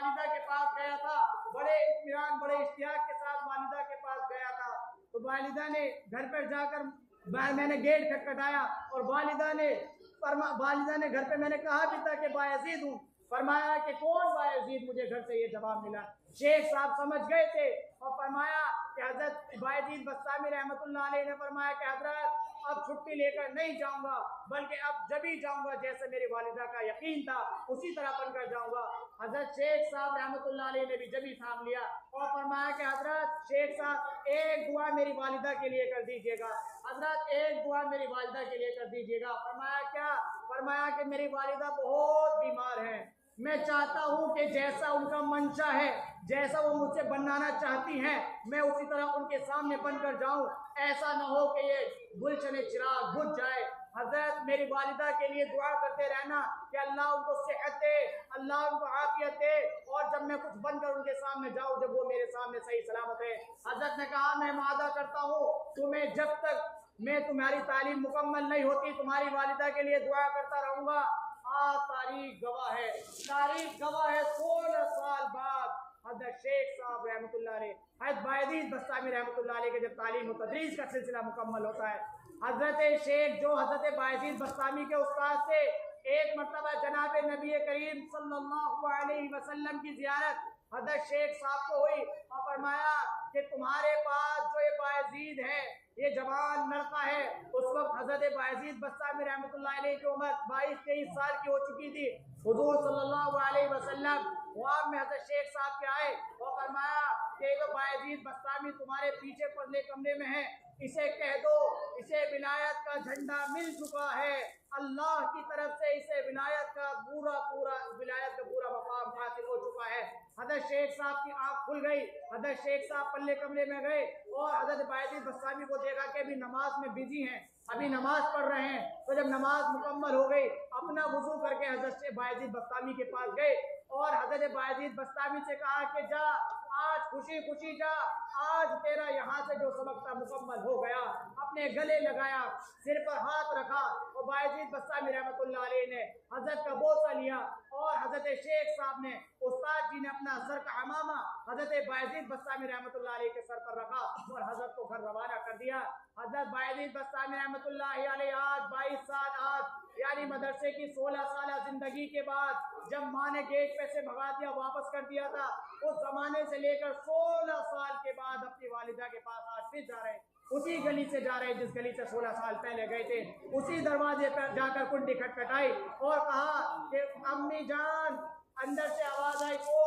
والدہ کے پاس گیا تھا، بڑے اطمینان بڑے اشتیاق کے ساتھ والدہ کے پاس گیا تھا، تو والدہ نے گھر پر جا کر میں نے گیٹ کھٹکھٹایا اور والدہ نے گھر پہ میں نے کہا بھی تھا کہ باعزید ہوں، فرمایا کہ کون باعزید؟ مجھے گھر سے یہ جواب ملا۔ شیخ صاحب سمجھ گئے تھے اور فرمایا کہ حضرت باعزید بسطامی رحمۃ اللہ علیہ نے فرمایا کہ حضرت اب چھٹی لے کر نہیں جاؤں گا، بلکہ اب جب ہی جاؤں گا جیسے میری والدہ کا یقین تھا اسی طرح بن کر جاؤں گا۔ حضرت شیخ صاحب رحمۃ اللہ علیہ نے بھی جب ہی تھام لیا اور فرمایا کہ حضرت شیخ صاحب ایک دعا میری والدہ کے لیے کر دیجیے گا، حضرت ایک دعا میری والدہ کے لیے کر دیجیے گا۔ فرمایا کیا؟ فرمایا کہ میری والدہ بہت بیمار ہیں، میں چاہتا ہوں کہ جیسا ان کا منشا ہے، جیسا وہ مجھ سے بنانا چاہتی ہیں، میں اسی طرح ان کے سامنے بن کر جاؤں، ایسا نہ ہو کہ یہ گلشن چراغ بجھ جائے۔ حضرت میری والدہ کے لیے دعا کرتے رہنا کہ اللہ ان کو صحت دے، اللہ ان کو عافیت دے، اور جب میں کچھ بن کر ان کے سامنے جاؤں جب وہ میرے سامنے صحیح سلامت ہے۔ حضرت نے کہا میں وعدہ کرتا ہوں تمہیں جب تک میں تمہاری تعلیم مکمل نہیں ہوتی تمہاری والدہ کے لیے دعا کرتا رہوں گا۔ تاریخ گواہ ہے، تاریخ گواہ ہے 16 سال بعد حضرت شیخ صاحب رحمۃ اللہ علیہ، حضرت باعزید بسطامی رحمۃ اللہ علیہ کے جب تعلیم و تدریس کا سلسلہ مکمل ہوتا ہے، حضرت شیخ جو حضرت باعزید بسطامی کے استاد سے ایک مرتبہ جناب نبی کریم صلی اللہ علیہ وسلم کی زیارت حضرت شیخ صاحب کو ہوئی اور فرمایا کہ تمہارے پاس جو یہ باعزید ہے یہ جوان لڑکا ہے۔ اس وقت حضرت باعزید بسطامی رحمۃ اللہ علیہ کی عمر 22-23 سال کی ہو چکی تھی۔ حضور صلی اللہ علیہ وسلم خواب میں حضرت شیخ صاحب کے آئے اور فرمایا کہ یہ جو باعزید بسطامی تمہارے پیچھے پرلے کمرے میں ہے، اسے کہہ دو اسے ولایت کا جھنڈا مل چکا ہے، اللہ کی طرف سے اسے ولایت کا پورا مقام حاصل ہو چکا ہے۔ حضرت شیخ صاحب کی آنکھ کھل گئی، حضرت شیخ صاحب پلے کمرے میں گئے اور حضرت باعزید بسطامی کو دیکھا کہ ابھی نماز میں بزی ہیں، ابھی نماز پڑھ رہے ہیں۔ تو جب نماز مکمل ہو گئی اپنا وضو کر کے حضرت باعزید بسطامی کے پاس گئے اور حضرت باعزید بسطامی سے کہا کہ جا آج خوشی خوشی جا، آج تیرا یہاں سے جو سبق تھا مکمل ہو گیا۔ اپنے گلے لگایا، سر پر ہاتھ رکھا اور باعزید بسطامی رحمۃ اللہ علیہ نے حضرت کا بوسہ لیا اور حضرت شیخ صاحب نے استاد جی نے اپنا سر کا عمامہ حضرت باعزید بسطامی رحمۃ اللہ علیہ کے سر پر رکھا اور حضرت کو گھر روانہ کر دیا۔ حضرت باعزید بسطامی رحمۃ اللہ علیہ آج 22 سال آج یعنی مدرسے کی 16 سالہ زندگی کے بعد جب ماں نے گیٹ پہ سے بھگا دیا واپس کر دیا تھا، اس زمانے سے لے کر 16 سال کے بعد اپنی والدہ کے پاس آج پھر جا رہے ہیں، اسی گلی سے جا رہے ہیں جس گلی سے 16 سال پہلے گئے تھے، اسی دروازے پر جا کر کنڈی کھٹکھٹائی اور کہا کہ امی جان، اندر سے آواز آئی